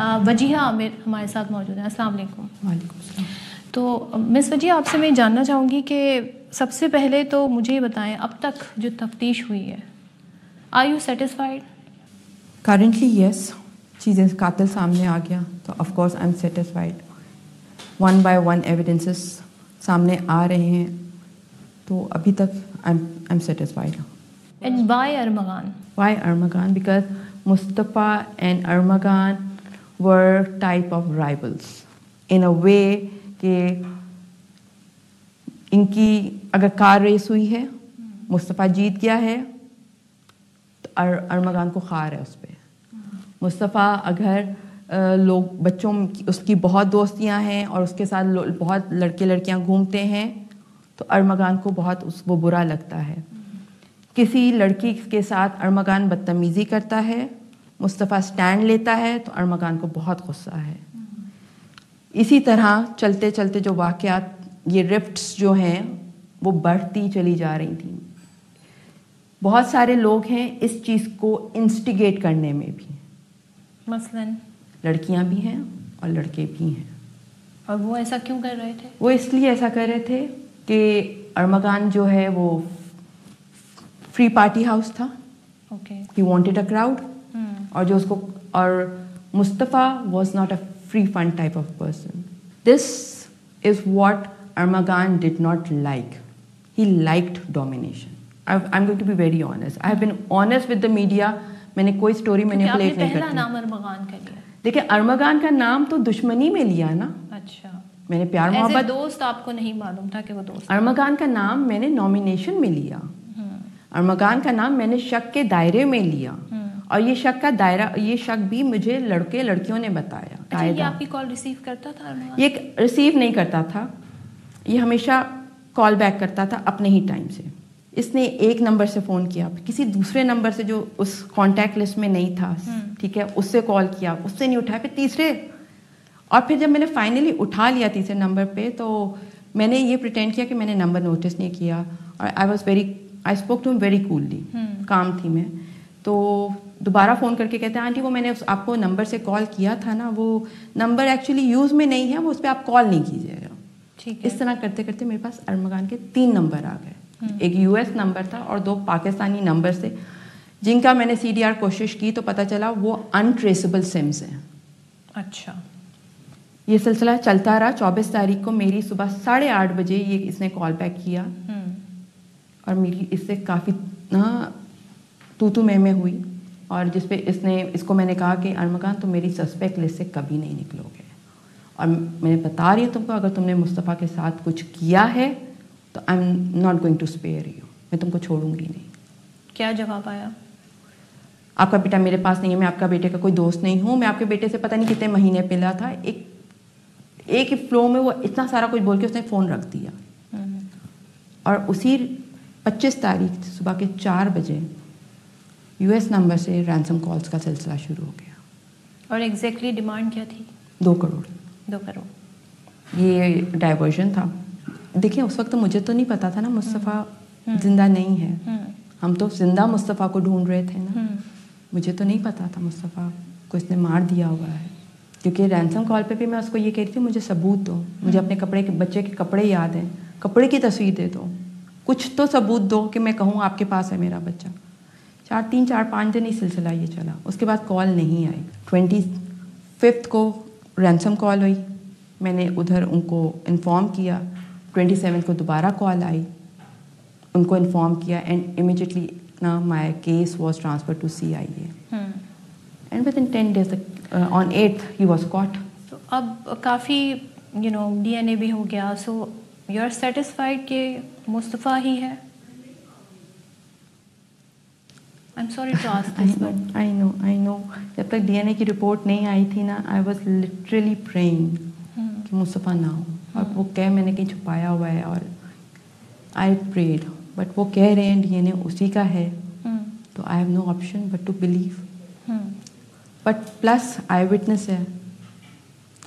وجیہہ عامر ہمارے ساتھ موجود ہیں. السلام علیکم. وعلیکم السلام. تو مس وجیہہ آپ سے میں جاننا چاہوں گی کہ سب سے پہلے تو مجھے یہ بتائیں اب تک جو تفتیش ہوئی ہے are you satisfied? Currently yes. چیزیں قاتل سامنے آ گیا تو of course I am satisfied. One by one evidences سامنے آ رہے ہیں تو ابھی تک I am satisfied. And why Armaghan? Why Armaghan? Because Mustafa and Armaghan were type of rivals in a way کہ ان کی اگر کار ریس ہوئی ہے مصطفیٰ جیت گیا ہے تو ارمغان کو خار ہے اس پہ. مصطفیٰ اگر لوگ بچوں اس کی بہت دوستیاں ہیں اور اس کے ساتھ بہت لڑکے لڑکیاں گھومتے ہیں تو ارمغان کو بہت وہ برا لگتا ہے. کسی لڑکی کے ساتھ ارمغان بدتمیزی کرتا ہے مصطفیٰ سٹینڈ لیتا ہے تو ارمغان کو بہت غصہ ہے. اسی طرح چلتے چلتے جو واقعات یہ رفٹس جو ہیں وہ بڑھتی چلی جا رہی تھیں. بہت سارے لوگ ہیں اس چیز کو انسٹیگیٹ کرنے میں بھی، مثلاً لڑکیاں بھی ہیں اور لڑکے بھی ہیں. اور وہ ایسا کیوں کر رہے تھے؟ وہ اس لیے ایسا کر رہے تھے کہ ارمغان جو ہے وہ فری پارٹی ہاؤس تھا. Okay. He wanted a crowd. اور جو اس کو اور Mustafa was not a free fun type of person. This is what Armaghan did not like. He liked domination. I am going to be very honest. I have been honest with the media. میں نے کوئی story manipulate نہیں کرتی. پہلا نام ارمغان کا لیا. دیکھیں ارمغان کا نام تو دشمنی میں لیا نا. اچھا. میں نے پیار محبت دوست آپ کو نہیں معلوم تھا کہ وہ دوست. ارمغان کا نام میں نے نامینیشن میں لیا. ارمغان کا نام میں نے شک کے دائرے میں لیا. اور یہ شک کا دائرہ یہ شک بھی مجھے لڑکے لڑکیوں نے بتایا. یہ آپ کی کال ریسیو کرتا تھا؟ یہ ریسیو نہیں کرتا تھا. یہ ہمیشہ کال بیک کرتا تھا اپنے ہی ٹائم سے. اس نے ایک نمبر سے فون کیا، کسی دوسرے نمبر سے جو اس کانٹیکٹ لسٹ میں نہیں تھا، ٹھیک ہے، اس سے کال کیا، اس سے نہیں اٹھایا، پھر تیسرے. اور پھر جب میں نے فائنلی اٹھا لیا تیسرے نمبر پہ تو میں نے یہ پریٹینڈ کیا کہ میں نے نمبر نوٹس نہیں کیا. اور آئی اسپوک ٹو ہم ویری کوللی. کام تھی میں. تو دوبارہ فون کر کے کہتے ہیں آنٹی وہ میں نے آپ کو نمبر سے کال کیا تھا نا، وہ نمبر ایکچولی یوز میں نہیں ہے، وہ اس پہ آپ کال نہیں کیجیے گا. اس طرح کرتے کرتے میرے پاس ارمغان کے 3 نمبر آ گئے. ایک یو ایس نمبر تھا اور 2 پاکستانی نمبر سے جن کا میں نے سی ڈی آر کوشش کی تو پتہ چلا وہ انٹریسیبل سمز ہیں. اچھا. یہ سلسلہ چلتا رہا. 24 تاریخ کو میری صبح 8:30 بجے یہ اس نے کال بیک کیا اور میری اس سے کافی تو میں ہوئی. اور جس پہ اس کو میں نے کہا کہ ارمغان تم میری سسپیکٹ لسٹ سے کبھی نہیں نکلو گے. اور میں بتا رہی ہوں تم کو اگر تم نے مصطفیٰ کے ساتھ کچھ کیا ہے تو I am not going to spare you. میں تم کو چھوڑوں گی نہیں. کیا جواب آیا؟ آپ کا بیٹا میرے پاس نہیں ہے، میں آپ کا بیٹے کا کوئی دوست نہیں ہوں. میں آپ کے بیٹے سے پتہ نہیں کتنے مہینے پہلا تھا. ایک فلو میں وہ اتنا سارا کچھ بول کے اس نے فون رکھ دیا. اور اسی 25 تاریخ صبح کے 4 بجے یو ایس نمبر سے رینسم کالز کا سلسلہ شروع ہو گیا. اور ایگزیکٹلی ڈیمانڈ کیا تھی؟ 2 کروڑ. 2 کروڑ. یہ ڈائیورژن تھا. دیکھیں اس وقت مجھے تو نہیں پتا تھا نا مصطفیٰ زندہ نہیں ہے. ہم تو زندہ مصطفیٰ کو ڈھونڈ رہے تھے نا. مجھے تو نہیں پتا تھا مصطفیٰ کو اس نے مار دیا ہوا ہے. کیونکہ رینسم کال پہ بھی میں اس کو یہ کہہ رہی تھی مجھے ثبوت دو. مجھے اپنے بچے کے کپڑے یاد ہیں، کپڑے کی تصویر دے دو، کچھ تو ثبوت دو کہ میں کہوں آپ کے پاس ہے میرا بچہ. 4-5 دن ہی سلسلہ یہ چلا. اس کے بعد کال نہیں آئی. 25 کو رینسم کال ہوئی. میں نے ادھر ان کو انفارم کیا. 27 کو دوبارہ کال آئی، ان کو انفارم کیا and immediately my case was transfer to CIA. And within 10 days on 8th he was caught. تو اب کافی DNA بھی ہو گیا. سو یو آر سیٹسفائڈ کہ مصطفیٰ ہی ہے؟ I'm sorry to ask this, but I know. جب تک DNA کی report نہیں آئی تھی نا I was literally praying کہ مصطفیٰ نہ ہو. اور وہ میں نے کہیں چھپایا ہوا ہے اور I prayed. بٹ وہ کہہ رہے ہیں DNA اسی کا ہے تو I have no option but to believe. But plus I witness ہے.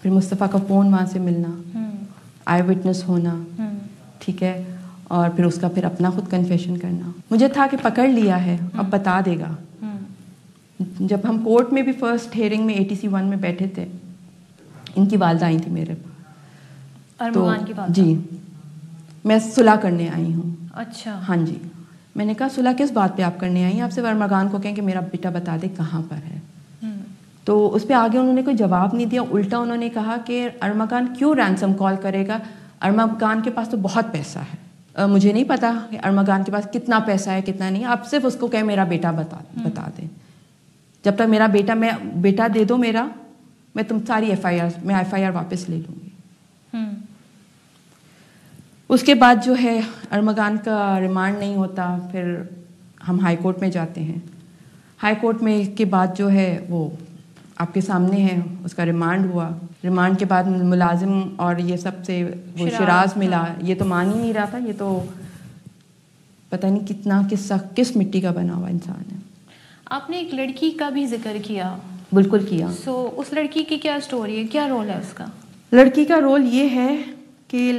پھر مصطفیٰ کا فون وہاں سے ملنا، آئی وٹنس ہونا، ٹھیک ہے. اور پھر اس کا پھر اپنا خود کنفیشن کرنا. مجھے تھا کہ پکڑ لیا ہے اب بتا دے گا. جب ہم کورٹ میں بھی فرسٹ ہیئرنگ میں ATC 1 میں بیٹھے تھے, ان کی والدہ آئی تھی میرے پاس. ارمغان کی والدہ؟ جی, میں صلح کرنے آئی ہوں. اچھا. ہاں جی. میں نے کہا صلح کس بات پہ آپ کرنے آئی ہیں؟ آپ سے ارمغان کو کہیں کہ میرا بیٹا بتا دے کہاں پر ہے. تو اس پہ آگے انہوں نے کوئی جواب نہیں دیا, الٹا انہوں نے کہا کہ ارمغان کیوں رینسم کال کرے گا, ارمغان کے پاس تو بہت پیسہ ہے. مجھے نہیں پتا کہ ارمغان کے پاس کتنا پیسہ ہے کتنا نہیں, آپ صرف اس کو کہیں میرا بیٹا بتا دیں. جب تک میرا بیٹا دے دو میرا, میں تم ساری FIR واپس لے لوں گی. اس کے بعد جو ہے ارمغان کا ریمانڈ نہیں ہوتا, پھر ہم ہائی کورٹ میں جاتے ہیں. ہائی کورٹ میں کے بعد جو ہے وہ آپ کے سامنے ہے, اس کا ریمانڈ ہوا. ریمانڈ کے بعد ملازم اور یہ سب سے وہ شراز ملا, یہ تو مان ہی نہیں رہا تھا, یہ تو پتہ نہیں کتنا کس مٹی کا بنا ہوا انسان ہے. آپ نے ایک لڑکی کا بھی ذکر کیا. بالکل کیا. سو اس لڑکی کی کیا سٹوری ہے, کیا رول ہے اس کا؟ لڑکی کا رول یہ ہے کہ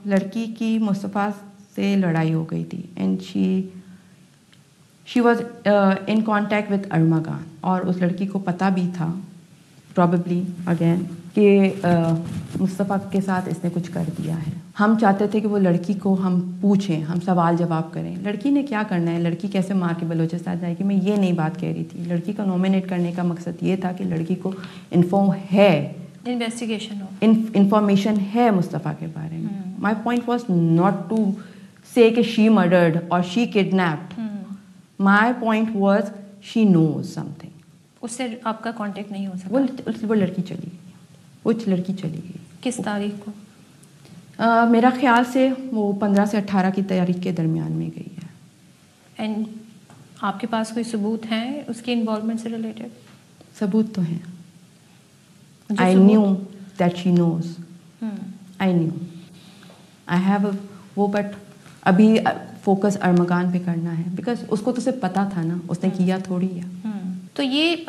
لڑکی کی مصطفیٰ سے لڑائی ہو گئی تھی, and she was in contact with Armaghan, اور اس لڑکی کو پتہ بھی تھا پرابیبلی اگین کہ مصطفیٰ کے ساتھ اس نے کچھ کر دیا ہے. ہم چاہتے تھے کہ وہ لڑکی کو ہم پوچھیں, ہم سوال جواب کریں. لڑکی نے کیا کرنا ہے, لڑکی کیسے مار کے بلوچستان جائے گی, میں یہ نہیں بات کہہ رہی تھی. لڑکی کو نومینیٹ کرنے کا مقصد یہ تھا کہ لڑکی کو انفارمیشن ہے مصطفیٰ کے بارے میں. My point was not to say کہ شی مرڈرڈ اور she kidnapped. My point was she knows something. اس سے آپ کا کانٹیکٹ نہیں ہو سکا؟ وہ لڑکی چلی گئی. وہ لڑکی چلی گئی. کس تاریخ کو؟ میرا خیال سے وہ 15 سے 18 کی تاریخ کے درمیان میں گئی ہے. اینڈ آپ کے پاس کوئی ثبوت ہیں اس کی انوالومنٹ سے ریلیٹڈ؟ ثبوت تو ہیں. I knew that she knows. I knew. I have وہ بٹ ابھی فوکس ارمغان پہ کرنا ہے, بیکاز اس کو تو صرف پتا تھا نا, اس نے کیا تھوڑی ہے. تو یہ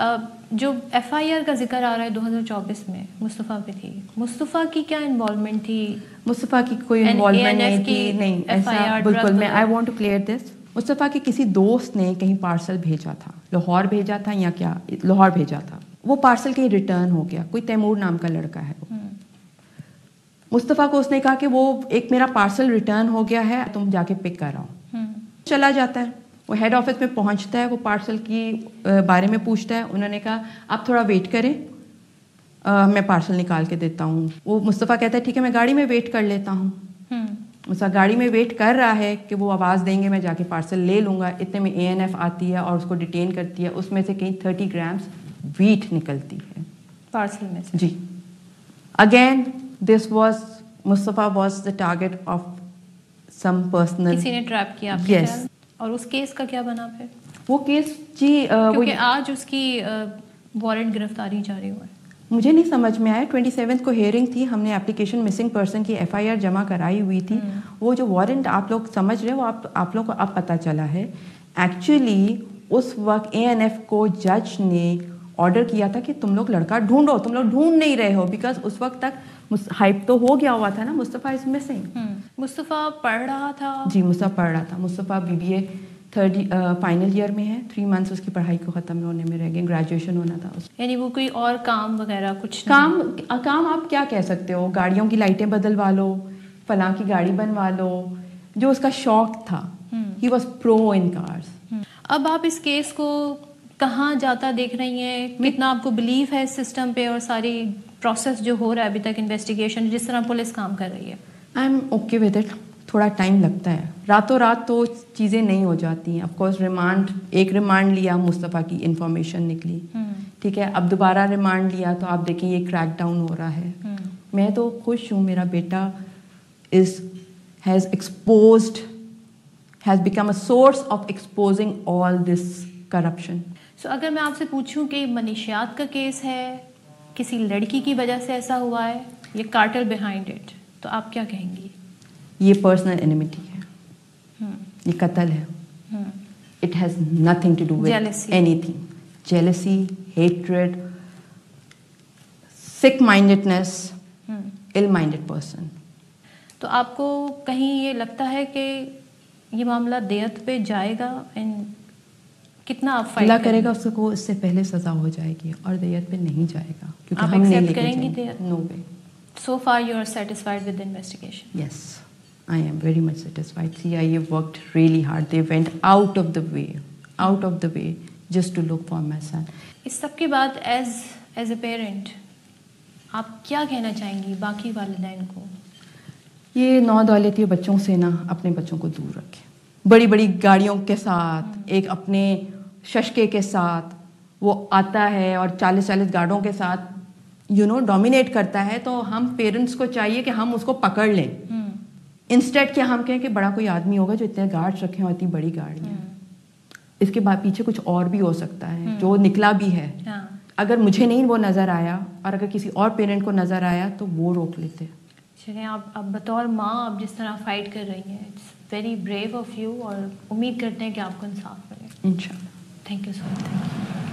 جو FIR کا ذکر آ رہا ہے 2024 میں مصطفیٰ پہ تھی, مصطفیٰ کی کیا انوالومنٹ تھی؟ مصطفیٰ کی کوئی انوالومنٹ نہیں تھی. نہیں ایسا بالکل. میں I want to clear this. مصطفیٰ کے کسی دوست نے کہیں پارسل بھیجا تھا, لاہور بھیجا تھا یا کیا, لاہور بھیجا تھا. وہ پارسل کہیں ریٹرن ہو گیا. کوئی تیمور نام کا لڑکا ہے وہ. مصطفیٰ کو اس نے کہا کہ وہ ایک میرا پارسل ریٹرن ہو گیا ہے, تم جا کے پک کر آؤ. چلا جاتا ہے, وہ ہیڈ آفس میں پہنچتا ہے, وہ پارسل کی بارے میں پوچھتا ہے. انہوں نے کہا آپ تھوڑا ویٹ کریں, میں پارسل نکال کے دیتا ہوں. وہ مصطفیٰ کہتا ہے ٹھیک ہے میں گاڑی میں ویٹ کر لیتا ہوں. مصطفیٰ گاڑی میں ویٹ کر رہا ہے کہ وہ آواز دیں گے میں جا کے پارسل لے لوں گا. اتنے میں ANF آتی ہے اور اس کو ڈیٹین کرتی ہے. اس میں سے کہیں 30 گرامز ویٹ نکلتی ہے پارسل میں سے. جی. Again this was Mustafa was the target of some personal. کسی نے ٹریپ کیا. یس. اور اس کیس کا کیا بنا پھر؟ وہ کیس جی کیونکہ آج اس کی وارنٹ گرفتاری جاری ہوا ہے. مجھے نہیں سمجھ میں آیا. 27 کو ہیئرنگ تھی, ہم نے اپلیکیشن مسنگ پرسن کی FIR جمع کرائی ہوئی تھی. وہ جو وارنٹ آپ لوگ سمجھ رہے وہ آپ لوگ کو اب پتہ چلا ہے. ایکچولی اس وقت ANF کو جج نے آرڈر کیا تھا کہ تم لوگ لڑکا ڈھونڈو, تم لوگ ڈھونڈ نہیں رہے ہو, بیکاز اس وقت تک ہائپ تو ہو گیا ہوا تھا نا مصطفیٰ از مسنگ. مصطفیٰ پڑھ رہا تھا. جی مصطفیٰ پڑھ رہا تھا. مصطفیٰ BBA فائنل ایئر میں ہے. 3 منتھس اس کی پڑھائی کو ختم ہونے میں رہ گئے, گریجویشن ہونا تھا. یعنی وہ کوئی اور کام وغیرہ کچھ کام آپ کیا کہہ سکتے ہو, گاڑیوں کی لائٹیں بدلوا لو, فلاں کی گاڑی بنوا لو, جو اس کا شوق تھا. He was pro in cars. اب آپ اس کیس کو کہاں جاتا دیکھ رہی ہیں, کتنا آپ کو بلیف ہے اس سسٹم پہ اور ساری پروسیس جو ہو رہا ہے ابھی تک انویسٹیگیشن جس طرح پولیس کام کر رہی ہے؟ I am okay with it. تھوڑا ٹائم لگتا ہے, راتوں رات تو چیزیں نہیں ہو جاتی ہیں. آف کورس ایک ریمانڈ لیا, مصطفیٰ کی انفارمیشن نکلی, ٹھیک ہے. اب دوبارہ ریمانڈ لیا تو آپ دیکھیں یہ کریک ڈاؤن ہو رہا ہے. میں تو خوش ہوں, میرا بیٹا has become a source of exposing all this corruption. So اگر میں آپ سے پوچھوں کہ منشیات کا کیس ہے, کسی لڑکی کی وجہ سے ایسا ہوا ہے, یہ کارٹل بیہائنڈ اٹ, تو آپ کیا کہیں گی؟ یہ پرسنل انیمیٹی ہے, یہ قتل ہے. It has nothing to do with anything. Jealousy, hatred, sick-mindedness, ill-minded person. تو آپ کو کہیں یہ لگتا ہے کہ یہ معاملہ دیت پہ جائے گا؟ کتنا آپ اللہ کرے گا اس کو اس سے پہلے سزا ہو جائے گی اور دیت پہ نہیں جائے گا کیونکہ ہم نہیں لے کریں گے. نو وے. So far you are satisfied with the investigation? Yes, I am very much satisfied. CIA worked really hard. They went out of the way just to look for my son. اس سب کے بعد as a parent آپ کیا کہنا چاہیں گی باقی والدین کو؟ یہ نودولتی بچوں سے نا اپنے بچوں کو دور رکھیں. بڑی بڑی گاڑیوں کے ساتھ ایک اپنے ششکے کے ساتھ وہ آتا ہے اور 40 گاڑیوں کے ساتھ ڈومینیٹ کرتا ہے, تو ہم پیرنٹس کو چاہیے کہ ہم اس کو پکڑ لیں انسٹیڈ کہ ہم کہیں کہ بڑا کوئی آدمی ہوگا جو اتنے گارڈز رکھے اور اتنی بڑی گاڑی ہے. اس کے بعد پیچھے کچھ اور بھی ہو سکتا ہے جو نکلا بھی ہے. اگر مجھے نہیں وہ نظر آیا اور اگر کسی اور پیرنٹ کو نظر آیا تو وہ روک لیتے. چلیں آپ بطور ماں آپ جس طرح فائٹ کر رہی ہیں, it's very brave of you, اور امید کرتے ہیں کہ آپ کو انصاف ملے. انشاءاللہ. Thank you so much.